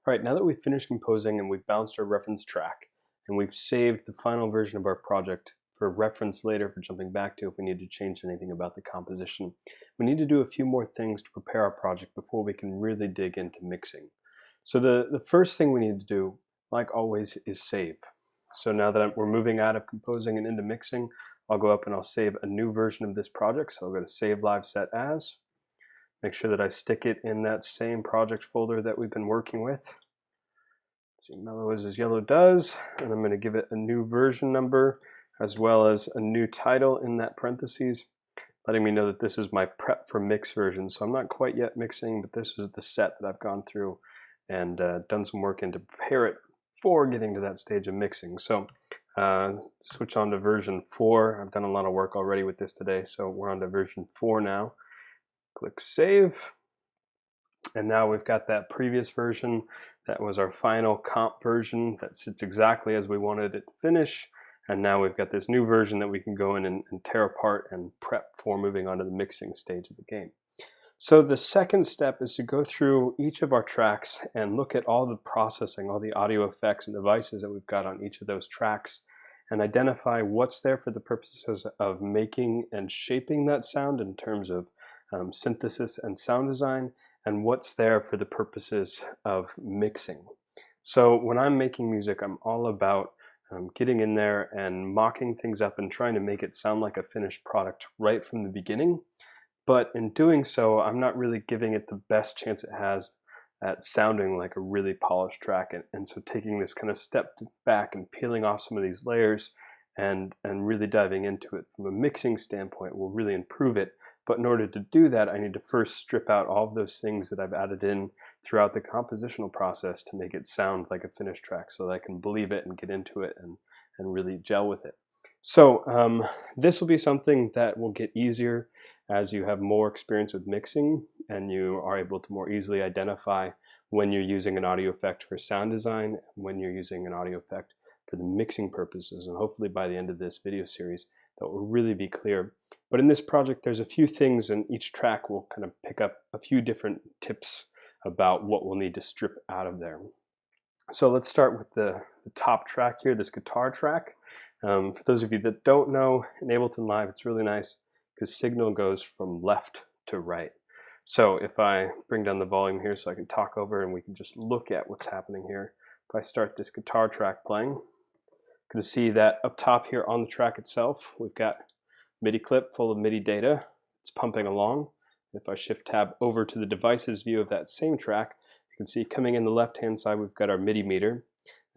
All right, now that we've finished composing and we've bounced our reference track and we've saved the final version of our project for reference later for jumping back to if we need to change anything about the composition, we need to do a few more things to prepare our project before we can really dig into mixing. So the first thing we need to do, like always, is save. So now that we're moving out of composing and into mixing, I'll go up and I'll save a new version of this project. So I'll go to Save Live Set As. Make sure that I stick it in that same project folder that we've been working with. Let's see, mellow as yellow does, and I'm going to give it a new version number as well as a new title in that parentheses, letting me know that this is my prep for mix version. So I'm not quite yet mixing, but this is the set that I've gone through and done some work in to prepare it for getting to that stage of mixing. So switch on to version 4. I've done a lot of work already with this today, so we're on to version 4 now. Click Save, and now we've got that previous version. That was our final comp version that sits exactly as we wanted it to finish, and now we've got this new version that we can go in and tear apart and prep for moving on to the mixing stage of the game. So the second step is to go through each of our tracks and look at all the processing, all the audio effects and devices that we've got on each of those tracks, and identify what's there for the purposes of making and shaping that sound in terms of synthesis and sound design, and what's there for the purposes of mixing. So when I'm making music, I'm all about getting in there and mocking things up and trying to make it sound like a finished product right from the beginning. But in doing so, I'm not really giving it the best chance it has at sounding like a really polished track. And so taking this kind of step back and peeling off some of these layers and really diving into it from a mixing standpoint will really improve it. But in order to do that, I need to first strip out all of those things that I've added in throughout the compositional process to make it sound like a finished track so that I can believe it and get into it and really gel with it. So this will be something that will get easier as you have more experience with mixing and you are able to more easily identify when you're using an audio effect for sound design and when you're using an audio effect for the mixing purposes. And hopefully by the end of this video series, that will really be clear. But in this project, there's a few things, and each track will kind of pick up a few different tips about what we'll need to strip out of there. So let's start with the top track here, this guitar track. For those of you that don't know, in Ableton Live, it's really nice because signal goes from left to right. So if I bring down the volume here so I can talk over and we can just look at what's happening here. If I start this guitar track playing, you can see that up top here on the track itself, we've got MIDI clip full of MIDI data. It's pumping along. If I shift tab over to the devices view of that same track, you can see coming in the left-hand side, we've got our MIDI meter,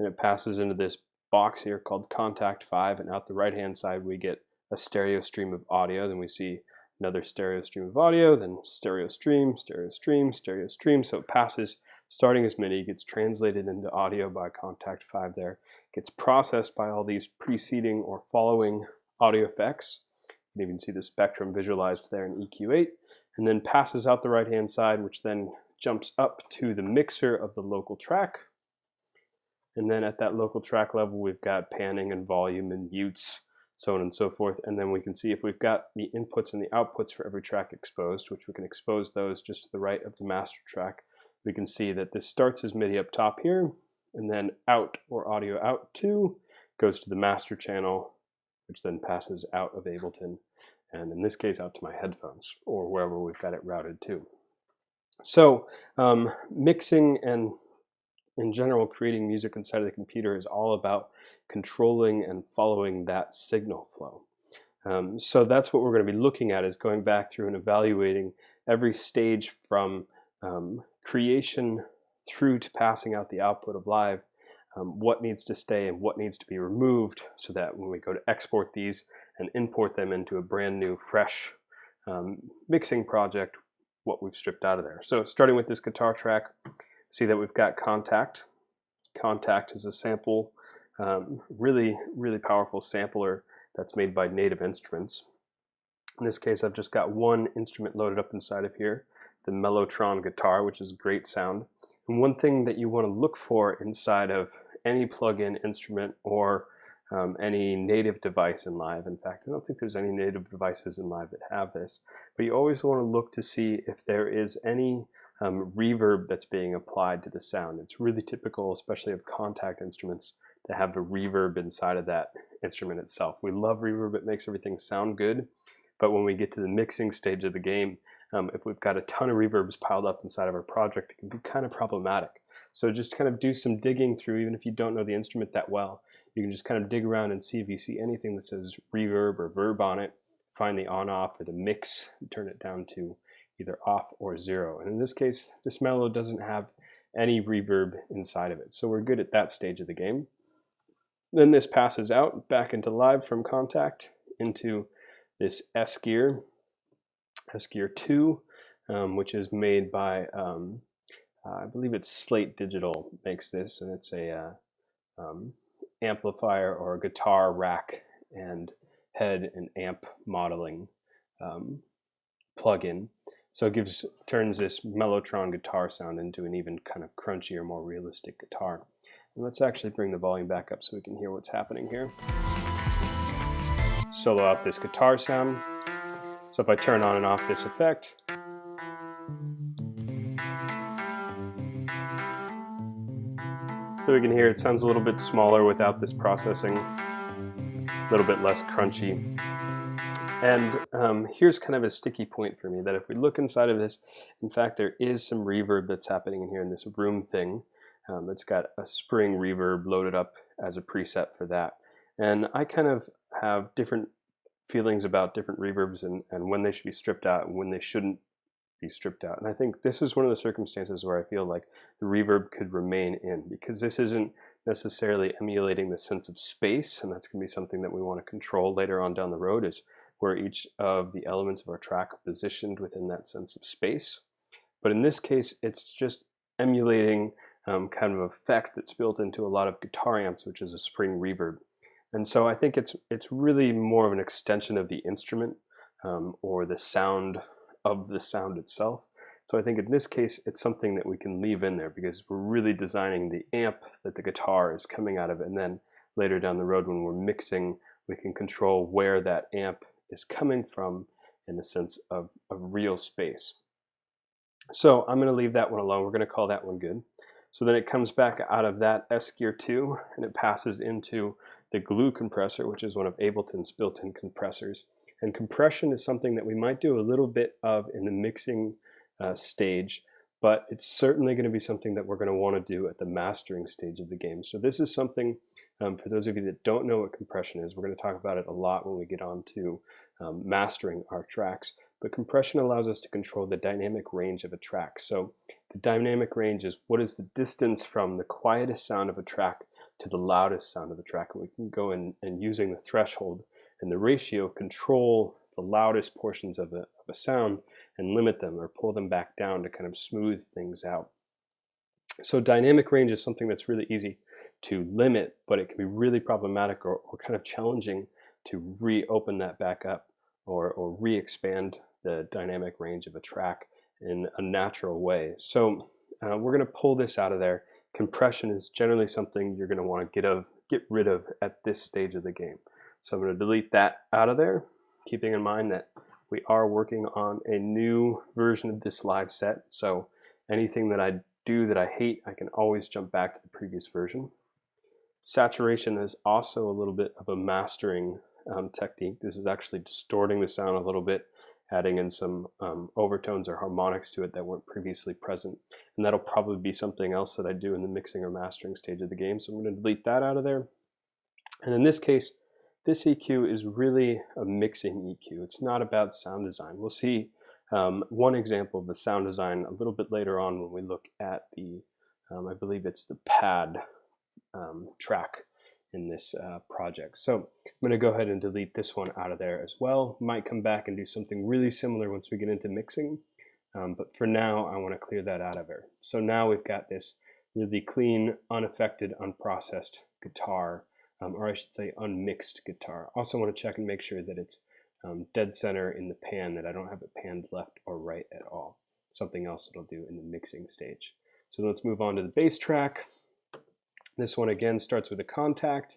and it passes into this box here called Contact 5, and out the right-hand side, we get a stereo stream of audio. Then we see another stereo stream of audio, then stereo stream, stereo stream, stereo stream. So it passes, starting as MIDI, gets translated into audio by Contact 5 there, gets processed by all these preceding or following audio effects. You can even see the spectrum visualized there in EQ8, and then passes out the right-hand side, which then jumps up to the mixer of the local track. And then at that local track level, we've got panning and volume and mutes, so on and so forth. And then we can see if we've got the inputs and the outputs for every track exposed, which we can expose those just to the right of the master track. We can see that this starts as MIDI up top here, and then out or audio out 2 goes to the master channel, which then passes out of Ableton, and in this case out to my headphones or wherever we've got it routed to. So mixing and in general creating music inside of the computer is all about controlling and following that signal flow. So that's what we're going to be looking at, is going back through and evaluating every stage from creation through to passing out the output of live, what needs to stay and what needs to be removed, so that when we go to export these and import them into a brand new fresh mixing project, what we've stripped out of there. So starting with this guitar track, see that we've got Contact. Contact is a sample, really powerful sampler that's made by Native Instruments. In this case, I've just got one instrument loaded up inside of here, the Mellotron guitar, which is great sound. And one thing that you want to look for inside of any plug-in instrument or any native device in Live, in fact, I don't think there's any native devices in Live that have this, but you always want to look to see if there is any reverb that's being applied to the sound. It's really typical, especially of contact instruments, to have the reverb inside of that instrument itself. We love reverb, it makes everything sound good, but when we get to the mixing stage of the game, if we've got a ton of reverbs piled up inside of our project, it can be kind of problematic. So just kind of do some digging through, even if you don't know the instrument that well. You can just kind of dig around and see if you see anything that says reverb or verb on it, find the on-off or the mix, and turn it down to either off or 0. And in this case, this mellow doesn't have any reverb inside of it. So we're good at that stage of the game. Then this passes out back into live from contact into this S gear 2, which is made by, I believe it's Slate Digital makes this, and it's a amplifier or a guitar rack and head and amp modeling plugin. So it turns this Mellotron guitar sound into an even kind of crunchier, more realistic guitar. And let's actually bring the volume back up so we can hear what's happening here. Solo out this guitar sound. So if I turn on and off this effect, so we can hear it sounds a little bit smaller without this processing, a little bit less crunchy. And here's kind of a sticky point for me, that if we look inside of this, in fact, there is some reverb that's happening in here in this room thing. It's got a spring reverb loaded up as a preset for that. And I kind of have different feelings about different reverbs and when they should be stripped out and when they shouldn't be stripped out. And I think this is one of the circumstances where I feel like the reverb could remain in, because this isn't necessarily emulating the sense of space, and that's going to be something that we want to control later on down the road, is where each of the elements of our track are positioned within that sense of space. But in this case, it's just emulating kind of effect that's built into a lot of guitar amps, which is a spring reverb. And so I think it's really more of an extension of the instrument or the sound of the sound itself. So I think in this case, it's something that we can leave in there, because we're really designing the amp that the guitar is coming out of, and then later down the road when we're mixing, we can control where that amp is coming from in the sense of real space. So I'm going to leave that one alone. We're going to call that one good. So then it comes back out of that S gear 2 and it passes into the glue compressor, which is one of Ableton's built-in compressors. And compression is something that we might do a little bit of in the mixing stage, but it's certainly going to be something that we're going to want to do at the mastering stage of the game. So this is something, for those of you that don't know what compression is, we're going to talk about it a lot when we get on to mastering our tracks. But compression allows us to control the dynamic range of a track. So the dynamic range is what is the distance from the quietest sound of a track to the loudest sound of the track. And we can go in and using the threshold and the ratio control the loudest portions of a sound and limit them or pull them back down to kind of smooth things out. So dynamic range is something that's really easy to limit, but it can be really problematic or kind of challenging to reopen that back up or re-expand the dynamic range of a track in a natural way. So we're going to pull this out of there. Compression is generally something you're going to want to get rid of at this stage of the game. So I'm going to delete that out of there, keeping in mind that we are working on a new version of this live set. So anything that I do that I hate, I can always jump back to the previous version. Saturation is also a little bit of a mastering technique. This is actually distorting the sound a little bit, adding in some overtones or harmonics to it that weren't previously present. And that'll probably be something else that I do in the mixing or mastering stage of the game. So I'm going to delete that out of there. And in this case, this EQ is really a mixing EQ. It's not about sound design. We'll see one example of the sound design a little bit later on when we look at the, I believe it's the pad track in this project. So I'm going to go ahead and delete this one out of there as well. Might come back and do something really similar once we get into mixing, but for now I want to clear that out of there. So now we've got this really clean, unaffected, unprocessed guitar, or I should say unmixed guitar. Also want to check and make sure that it's dead center in the pan, that I don't have it panned left or right at all. Something else it'll do in the mixing stage. So let's move on to the bass track. This one again starts with a contact.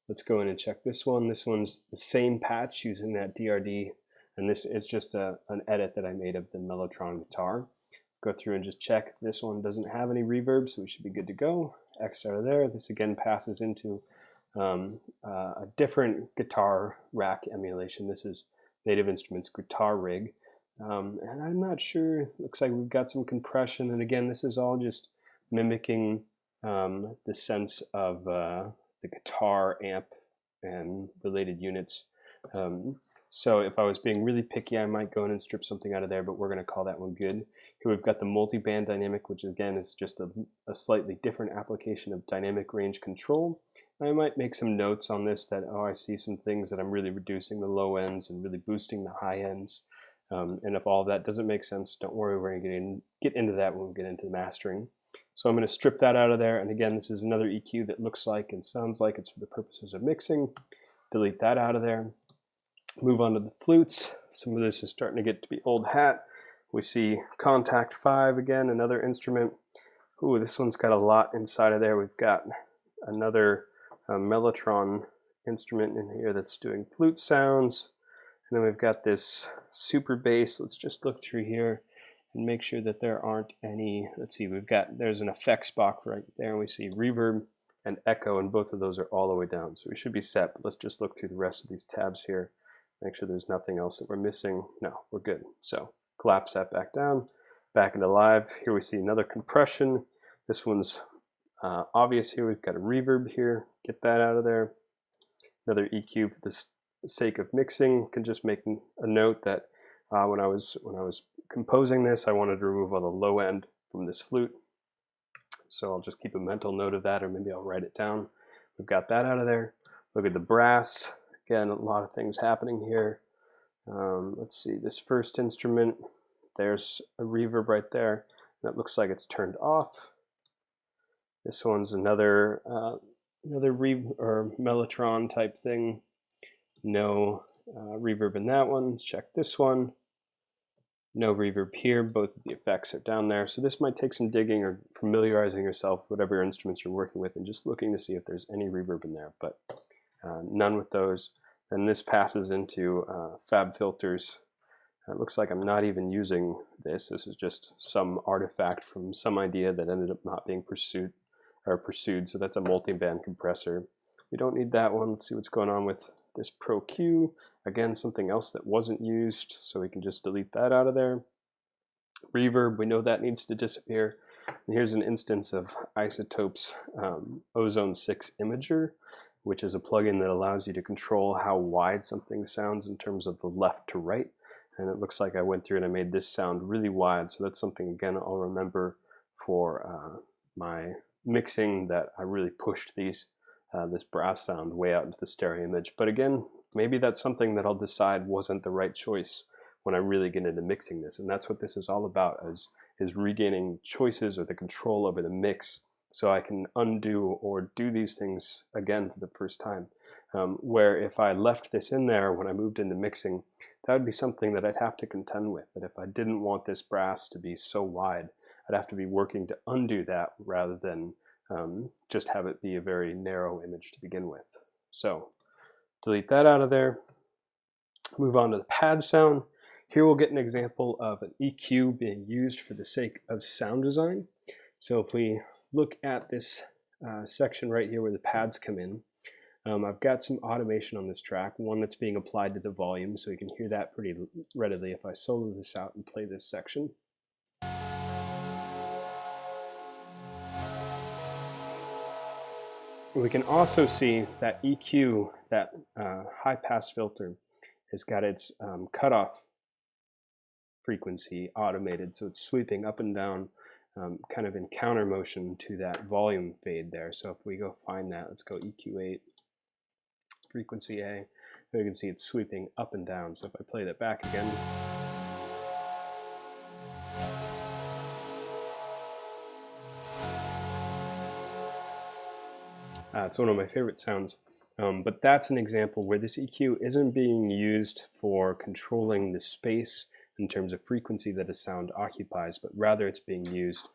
Let's go in and check this one. This one's the same patch using that DRD, and this is just an edit that I made of the Mellotron guitar. go through and just check. This one doesn't have any reverb, so we should be good to go. X out of there. This again passes into a different guitar rack emulation. This is Native Instruments Guitar Rig. And I'm not sure, it looks like we've got some compression, and again, this is all just mimicking the sense of the guitar amp and related units. So if I was being really picky, I might go in and strip something out of there, but we're going to call that one good. Here we've got the multi-band dynamic, which again is just a slightly different application of dynamic range control. I might make some notes on this that, oh, I see some things that I'm really reducing the low ends and really boosting the high ends. And if all of that doesn't make sense, don't worry, we're going to get into that when we get into the mastering. So I'm going to strip that out of there. And again, this is another EQ that looks like and sounds like it's for the purposes of mixing. Delete that out of there. Move on to the flutes. Some of this is starting to get to be old hat. We see Contact 5 again, another instrument. Ooh, this one's got a lot inside of there. We've got another Mellotron instrument in here that's doing flute sounds. And then we've got this super bass. Let's just look through here and make sure that there aren't any. Let's see, there's an effects box right there, and we see reverb and echo, and both of those are all the way down. So we should be set, but let's just look through the rest of these tabs here. Make sure there's nothing else that we're missing. No, we're good. So collapse that back down, back into live. Here we see another compression. This one's obvious here. We've got a reverb here. Get that out of there. Another EQ for the sake of mixing. Can just make a note that when I was composing this, I wanted to remove all the low end from this flute. So I'll just keep a mental note of that, or maybe I'll write it down. We've got that out of there. Look at the brass. Again, a lot of things happening here. Let's see, this first instrument, there's a reverb right there. That looks like it's turned off. This one's another Mellotron type thing. No reverb in that one. Let's check this one. No reverb here. Both of the effects are down there. So this might take some digging or familiarizing yourself with whatever instruments you're working with and just looking to see if there's any reverb in there. But none with those. And this passes into Fab Filters. It looks like I'm not even using this. This is just some artifact from some idea that ended up not being pursued. So that's a multi-band compressor. We don't need that one. Let's see what's going on with this Pro Q. Again, something else that wasn't used, so we can just delete that out of there. Reverb, we know that needs to disappear. And here's an instance of Isotope's Ozone 6 Imager, which is a plugin that allows you to control how wide something sounds in terms of the left to right. And it looks like I went through and I made this sound really wide, so that's something, again, I'll remember for my mixing, that I really pushed this brass sound way out into the stereo image. But again, maybe that's something that I'll decide wasn't the right choice when I really get into mixing this. And that's what this is all about, is regaining choices or the control over the mix, so I can undo or do these things again for the first time. Where if I left this in there when I moved into mixing, that would be something that I'd have to contend with, that if I didn't want this brass to be so wide, I'd have to be working to undo that rather than just have it be a very narrow image to begin with. So delete that out of there. Move on to the pad sound. Here we'll get an example of an EQ being used for the sake of sound design. So if we look at this section right here where the pads come in, I've got some automation on this track, one that's being applied to the volume, so you can hear that pretty readily if I solo this out and play this section. We can also see that EQ, that high pass filter, has got its cutoff frequency automated, so it's sweeping up and down kind of in counter motion to that volume fade there. So if we go find that, let's go EQ8, frequency A, and we can see it's sweeping up and down. So if I play that back again, it's one of my favorite sounds. But that's an example where this EQ isn't being used for controlling the space in terms of frequency that a sound occupies, but rather it's being used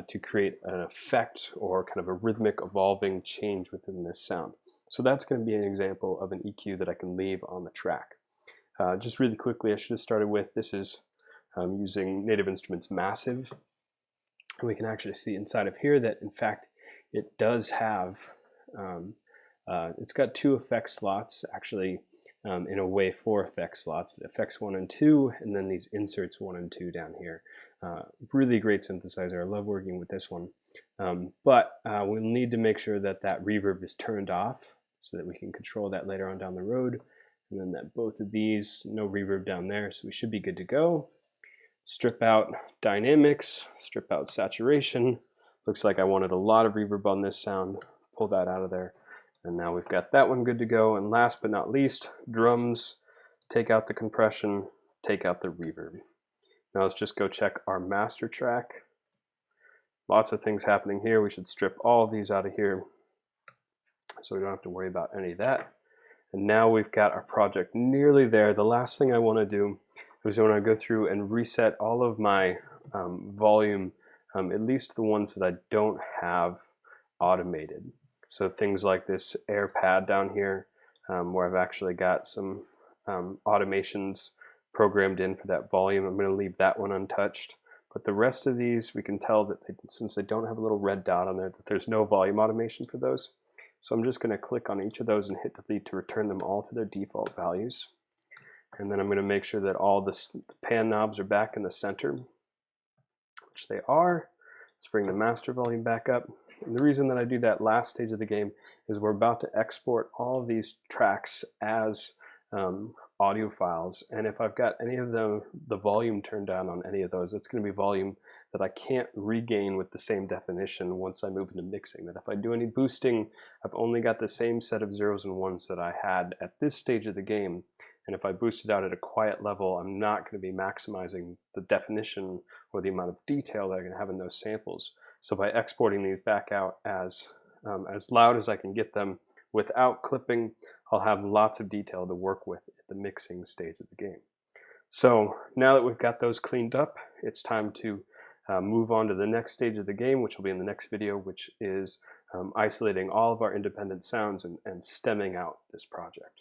to create an effect or kind of a rhythmic evolving change within this sound. So that's going to be an example of an EQ that I can leave on the track. Just really quickly, I should have started with, this is using Native Instruments Massive. And we can actually see inside of here that, in fact, it does have, it's got 2 effect slots, actually, in a way 4 effect slots, effects 1 and 2, and then these inserts 1 and 2 down here. Really great synthesizer. I love working with this one. But we'll need to make sure that that reverb is turned off so that we can control that later on down the road. And then that both of these, no reverb down there, so we should be good to go. Strip out dynamics, strip out saturation. Looks like I wanted a lot of reverb on this sound. Pull that out of there. And now we've got that one good to go. And last but not least, drums. Take out the compression, take out the reverb. Now let's just go check our master track. Lots of things happening here. We should strip all of these out of here so we don't have to worry about any of that. And now we've got our project nearly there. The last thing I want to do is I want to go through and reset all of my volume, at least the ones that I don't have automated. So things like this air pad down here, where I've actually got some automations programmed in for that volume. I'm going to leave that one untouched. But the rest of these, we can tell that since they don't have a little red dot on there, that there's no volume automation for those. So I'm just going to click on each of those and hit delete to return them all to their default values. And then I'm going to make sure that all the pan knobs are back in the center, which they are. Let's bring the master volume back up. And the reason that I do that last stage of the game is we're about to export all of these tracks as audio files. And if I've got any of them, the volume turned down on any of those, it's going to be volume that I can't regain with the same definition once I move into mixing. That if I do any boosting, I've only got the same set of zeros and ones that I had at this stage of the game. And if I boost it out at a quiet level, I'm not going to be maximizing the definition or the amount of detail that I can have in those samples. So by exporting these back out as loud as I can get them without clipping, I'll have lots of detail to work with at the mixing stage of the game. So now that we've got those cleaned up, it's time to move on to the next stage of the game, which will be in the next video, which is isolating all of our independent sounds and stemming out this project.